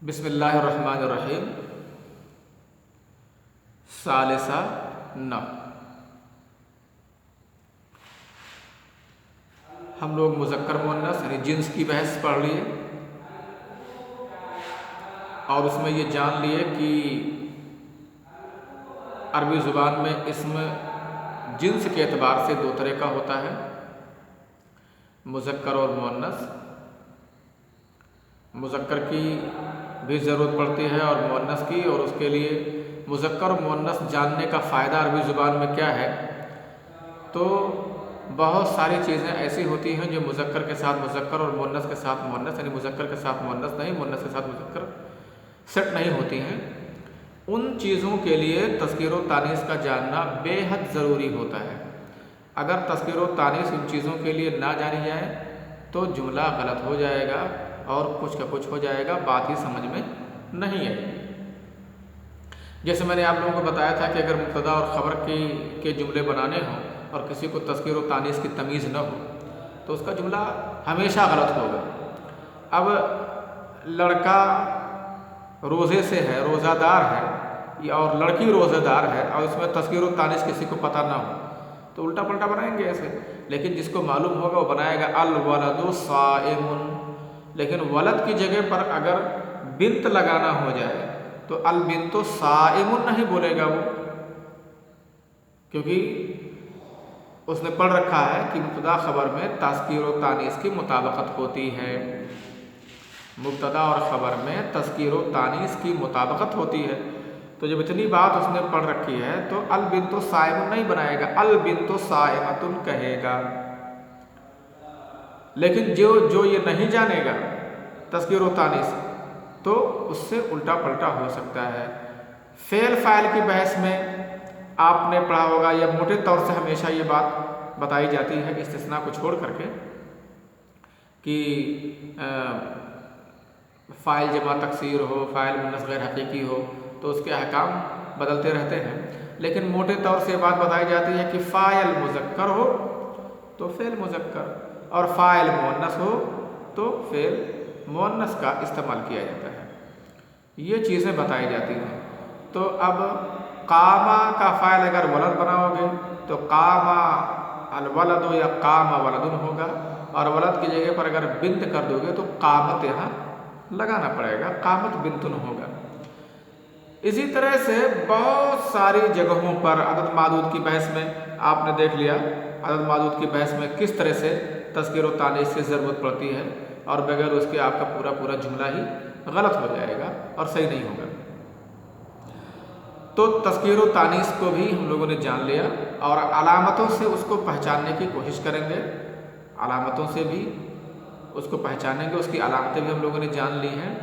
بسم اللہ الرحمن الرحیم۔ ثالثہ نو ہم لوگ مذکر مؤنث یعنی جنس کی بحث پڑھ لیے اور اس میں یہ جان لیے کہ عربی زبان میں اسم جنس کے اعتبار سے دو طرح کا ہوتا ہے، مذکر اور مؤنث۔ مذکر کی بھی ضرورت پڑتی ہے اور مؤنث کی، اور اس کے لیے مذکر اور مؤنث جاننے کا فائدہ عربی زبان میں کیا ہے؟ تو بہت ساری چیزیں ایسی ہوتی ہیں جو مذکر کے ساتھ مذکر اور مؤنث کے ساتھ مؤنث یعنی مذکر کے ساتھ مؤنث نہیں، مؤنث کے ساتھ مذکر سیٹ نہیں ہوتی ہیں۔ ان چیزوں کے لیے تذکیر و تانیث کا جاننا بے حد ضروری ہوتا ہے۔ اگر تذکیر و تانیث ان چیزوں کے لیے نہ جانی جائے تو جملہ غلط ہو جائے گا اور کچھ کا کچھ ہو جائے گا، بات ہی سمجھ میں نہیں ہے۔ جیسے میں نے آپ لوگوں کو بتایا تھا کہ اگر مبتدا اور خبر کے جملے بنانے ہوں اور کسی کو تذکیر و تانیث کی تمیز نہ ہو تو اس کا جملہ ہمیشہ غلط ہوگا۔ اب لڑکا روزے سے ہے، روزہ دار ہے، اور لڑکی روزہ دار ہے اور اس میں تذکیر و تانیث کسی کو پتہ نہ ہو تو الٹا پلٹا بنائیں گے ایسے، لیکن جس کو معلوم ہوگا وہ بنائے گا الولد صائم۔ لیکن ولد کی جگہ پر اگر بنت لگانا ہو جائے تو البنت صائم نہیں بولے گا وہ، کیونکہ اس نے پڑھ رکھا ہے کہ مبتدا خبر میں تذکیر و تانیث کی مطابقت ہوتی ہے۔ مبتدا اور خبر میں تذکیر و تانیث کی مطابقت ہوتی ہے، تو جب اتنی بات اس نے پڑھ رکھی ہے تو البنت صائم نہیں بنائے گا، البنت صائمۃ کہے گا۔ لیکن جو یہ نہیں جانے گا تذکیر و تانیث تو اس سے الٹا پلٹا ہو سکتا ہے۔ فعل فاعل کی بحث میں آپ نے پڑھا ہوگا، یا موٹے طور سے ہمیشہ یہ بات بتائی جاتی ہے استثناء کو چھوڑ کر کے کہ فاعل جمع تکسیر ہو، فاعل مؤنث غیر حقیقی ہو تو اس کے احکام بدلتے رہتے ہیں، لیکن موٹے طور سے بات بتائی جاتی ہے کہ فاعل مذکر ہو تو فعل مذکر، اور فاعل مؤنث ہو تو فعل مؤنث کا استعمال کیا جاتا ہے۔ یہ چیزیں بتائی جاتی ہیں۔ تو اب قامہ کا فاعل اگر ولد بناؤ گے تو قامہ الولد یا قام ولد ہوگا، اور ولد کی جگہ پر اگر بنت کر دو گے تو قامت یہاں لگانا پڑے گا، قامت بنتن ہوگا۔ اسی طرح سے بہت ساری جگہوں پر عدد معدود کی بحث میں آپ نے دیکھ لیا، عدد معدود کی بحث میں کس طرح سے تذکیر و تانیث کی ضرورت پڑتی ہے، اور بغیر اس کے آپ کا پورا جملہ ہی غلط ہو جائے گا اور صحیح نہیں ہوگا۔ تو تذکیر و تانیث کو بھی ہم لوگوں نے جان لیا، اور علامتوں سے اس کو پہچاننے کی کوشش کریں گے، علامتوں سے بھی اس کو پہچانیں گے، اس کی علامتیں بھی ہم لوگوں نے جان لی ہیں۔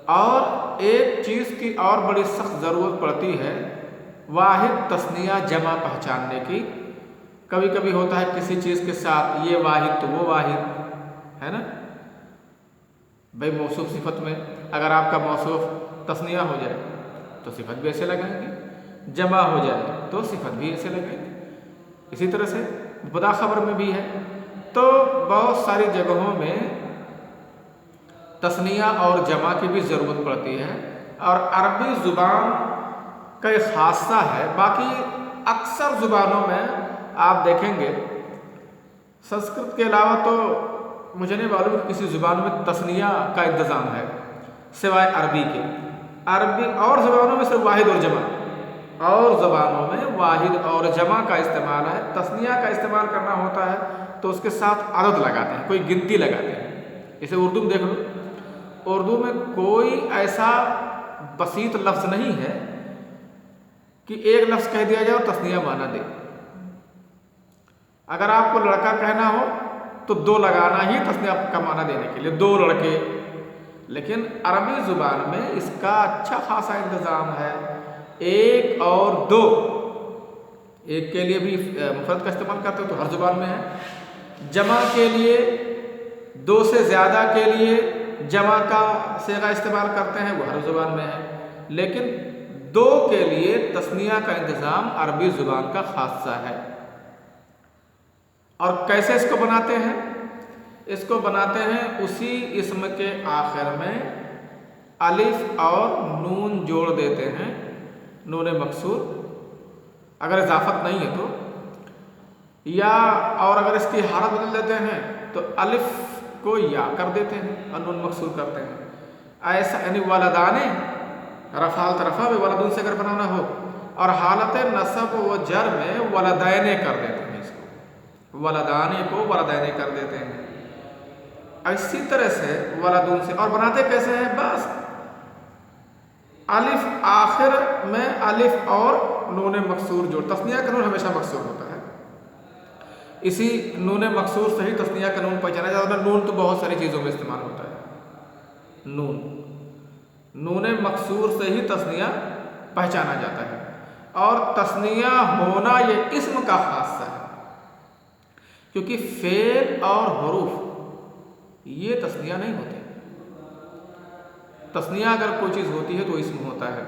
اور ایک چیز کی اور بڑی سخت ضرورت پڑتی ہے، واحد تثنیہ جمع پہچاننے کی۔ کبھی کبھی ہوتا ہے کسی چیز کے ساتھ یہ واحد تو وہ واحد ہے نا، بھائی موصوف صفت میں اگر آپ کا موصوف تثنیہ ہو جائے تو صفت بھی ایسے لگائیں گے، جمع ہو جائے تو صفت بھی ایسے لگائیں گے۔ اسی طرح سے مبتدا خبر میں بھی ہے۔ تو بہت ساری جگہوں میں تثنیہ اور جمع کی بھی ضرورت پڑتی ہے، اور عربی زبان کا ایک خاصہ ہے۔ باقی اکثر زبانوں میں آپ دیکھیں گے، سنسکرت کے علاوہ تو مجھے نہیں معلوم کہ کسی زبان میں تثنیہ کا انتظام ہے سوائے عربی کے۔ عربی اور زبانوں میں صرف واحد اور جمع، اور زبانوں میں واحد اور جمع کا استعمال ہے۔ تثنیہ کا استعمال کرنا ہوتا ہے تو اس کے ساتھ عدد لگاتے ہیں، کوئی گنتی لگاتے ہیں۔ اسے اردو میں دیکھ لو، اردو میں کوئی ایسا بسیط لفظ نہیں ہے کہ ایک لفظ کہہ دیا جائے اور تثنیہ معنی دے۔ اگر آپ کو لڑکا کہنا ہو تو دو لگانا ہی تثنیہ کا معنی دینے کے لیے، دو لڑکے۔ لیکن عربی زبان میں اس کا اچھا خاصا انتظام ہے، ایک اور دو۔ ایک کے لیے بھی مفرد کا استعمال کرتے ہو تو ہر زبان میں ہے، جمع کے لیے دو سے زیادہ کے لیے جمع کا صیغہ استعمال کرتے ہیں، وہ ہر زبان میں ہے، لیکن دو کے لیے تثنیہ کا انتظام عربی زبان کا خاصہ ہے۔ اور کیسے اس کو بناتے ہیں؟ اس کو بناتے ہیں اسی اسم کے آخر میں الف اور نون جوڑ دیتے ہیں، نون مکسور، اگر اضافت نہیں ہے تو، یا اور اگر اس کی حالت بدل دیتے ہیں تو الف کو یا کر دیتے ہیں اور نون مکسور کرتے ہیں. ایسا یعنی ولدانے رفع طرفہ میں ولدن سے اگر بنانا ہو، اور حالت نصب و جر میں ولدینے کر دیتے ہیں، اس کو ولدانے کو ولدینے کر دیتے ہیں. اسی طرح سے ولدن سے، اور بناتے کیسے ہیں؟ بس الف آخر میں الف اور نون مکسور جوڑ، تثنیہ کا نون ہمیشہ مکسور ہوتا ہے، اسی نون مکسور سے ہی تثنیہ کا نون پہچانا جاتا ہے. نون تو بہت ساری چیزوں میں استعمال ہوتا ہے، نون مکسور سے ہی تثنیہ پہچانا جاتا ہے. اور تثنیہ ہونا یہ اسم کا خاصہ ہے، کیونکہ فعل اور حروف یہ تثنیہ نہیں ہوتے. تثنیہ اگر کوئی چیز ہوتی ہے تو اسم ہوتا ہے.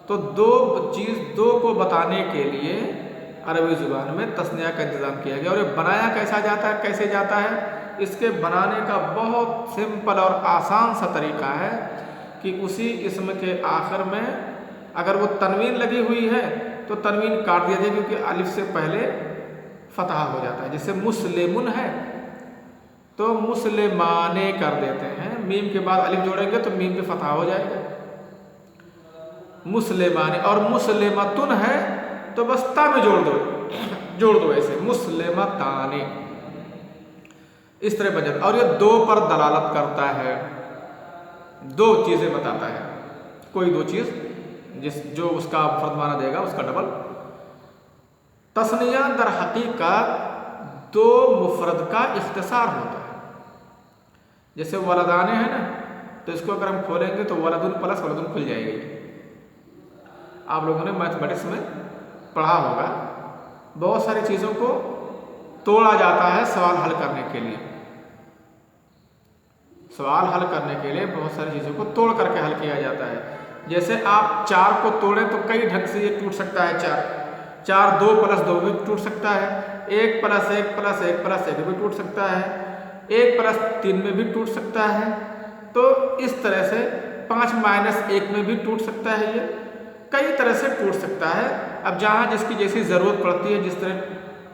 تو دو کو بتانے کے لیے عربی زبان میں تثنیہ کا انتظام کیا گیا. اور یہ بنایا کیسے جاتا ہے؟ اس کے بنانے کا بہت سمپل اور آسان سا طریقہ ہے کہ اسی اسم کے آخر میں اگر وہ تنوین لگی ہوئی ہے تو تنوین کاٹ دیا جائے، کیونکہ الف سے پہلے فتحہ ہو جاتا ہے. جیسے مسلمن ہے تو مسلمانے کر دیتے ہیں، میم کے بعد الف جوڑیں گے تو میم پہ فتحہ ہو جائے گا، مسلمانے. اور مسلمتن ہے تو بس تا میں جوڑ دو ایسے مسلمتانے، اس طرح بن جاتا. اور یہ دو پر دلالت کرتا ہے، دو چیزیں بتاتا ہے، کوئی دو چیز جو اس کا مفرد معنی دے گا اس کا ڈبل. تثنیہ در حقیقت دو مفرد کا اختصار ہوتا ہے. جیسے ولدانے ہیں نا، تو اس کو اگر ہم کھولیں گے تو ولدن پلس ولدن کھل جائے گی. آپ لوگوں نے میتھمیٹکس میں پڑھا ہوگا، بہت ساری چیزوں کو توڑا جاتا ہے سوال حل کرنے کے لیے. سوال حل کرنے کے لیے بہت ساری چیزوں کو توڑ کر کے حل کیا جاتا ہے. جیسے آپ 4 کو توڑیں تو کئی ڈھنگ سے یہ ٹوٹ سکتا ہے. 4 2 + 2 بھی ٹوٹ سکتا ہے، 1 + 1 + 1 + 1 بھی ٹوٹ سکتا ہے، 1 + 3 میں بھی ٹوٹ سکتا ہے. تو اس طرح سے 5 - 1 میں بھی ٹوٹ سکتا ہے. یہ کئی طرح سے ٹوٹ سکتا ہے. اب جہاں جس کی جیسی ضرورت پڑتی ہے، جس طرح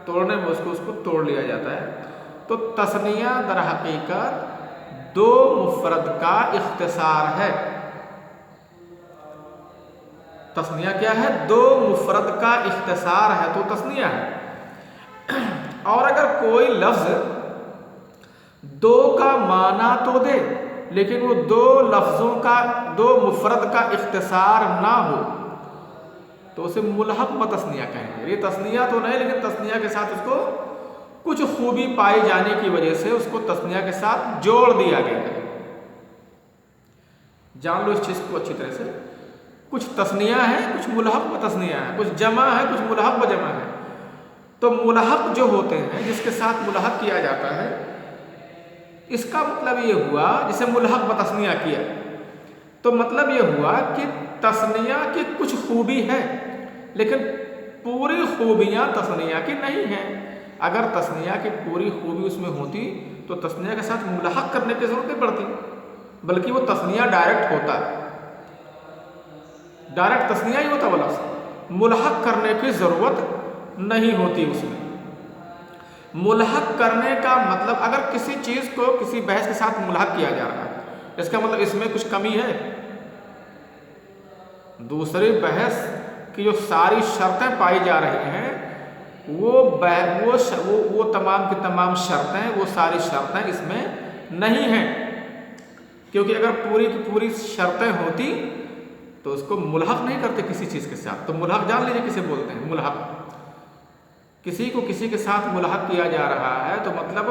توڑنے میں اس کو توڑ لیا جاتا ہے. تو تثنیہ در حقیقت دو مفرد کا اختصار ہے. تثنیہ کیا ہے؟ دو مفرد کا اختصار ہے تو تثنیہ ہے. اور اگر کوئی لفظ دو کا معنی تو دے لیکن وہ دو مفرد کا اختصار نہ ہو تو اسے ملحق بتثنیہ کہیں گے. یہ تثنیہ تو نہیں، لیکن تثنیہ کے ساتھ اس کو کچھ خوبی پائی جانے کی وجہ سے اس کو تثنیہ کے ساتھ جوڑ دیا گیا ہے. جان لو اس چیز کو اچھی طرح سے. کچھ تثنیہ ہے، کچھ ملحق بتثنیہ ہے، کچھ جمع ہے، کچھ ملحق بجمع ہے. تو ملحق جو ہوتے ہیں، جس کے ساتھ ملحق کیا جاتا ہے، اس کا مطلب یہ ہوا، جسے ملحق بتثنیہ کیا تو مطلب یہ ہوا کہ تثنیہ کی کچھ خوبی ہے لیکن پوری خوبیاں تثنیہ کی نہیں ہیں. اگر تثنیہ کی پوری خوبی اس میں ہوتی تو تثنیہ کے ساتھ ملحق کرنے کی ضرورت نہیں پڑتی، بلکہ وہ تثنیہ ڈائریکٹ ہوتا ہے، ڈائریکٹ تثنیہ ہی ہوتا. وہ لفظ ملحق کرنے کی ضرورت نہیں ہوتی. اس میں ملحق کرنے کا مطلب، اگر کسی چیز کو کسی بحث کے ساتھ ملحق کیا جا رہا ہے، اس کا مطلب اس میں کچھ کمی ہے. دوسری بحث کی جو ساری شرطیں پائی جا رہی ہیں وہ تمام کی تمام شرطیں، وہ ساری شرطیں اس میں نہیں ہیں. کیونکہ اگر پوری کی پوری شرطیں ہوتی تو اس کو ملحق نہیں کرتے کسی چیز کے ساتھ. تو ملحق جان لیجیے کسے بولتے ہیں. ملحق کسی کو کسی کے ساتھ ملحق کیا جا رہا ہے تو مطلب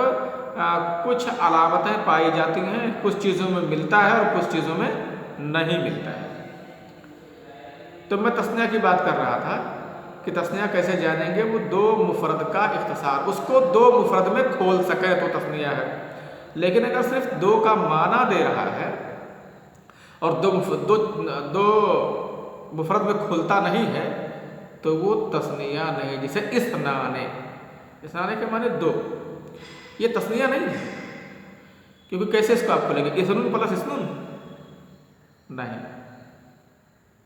کچھ علامتیں پائی جاتی ہیں، کچھ چیزوں میں ملتا ہے اور کچھ چیزوں میں نہیں ملتا ہے. تو میں تثنیہ کی بات کر رہا تھا کہ تثنیہ کیسے جانیں گے؟ وہ دو مفرد کا اختصار، اس کو دو مفرد میں کھول سکے تو تثنیہ ہے. لیکن اگر صرف دو کا معنی دے رہا ہے اور دو مفرد میں کھلتا نہیں ہے تو وہ تثنیہ نہیں. جیسے اسنانے کے معنی دو، یہ تثنیہ نہیں ہے. کیونکہ کیسے اس کو آپ کھولیں گے؟ اسنن پلس اسنن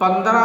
15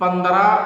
15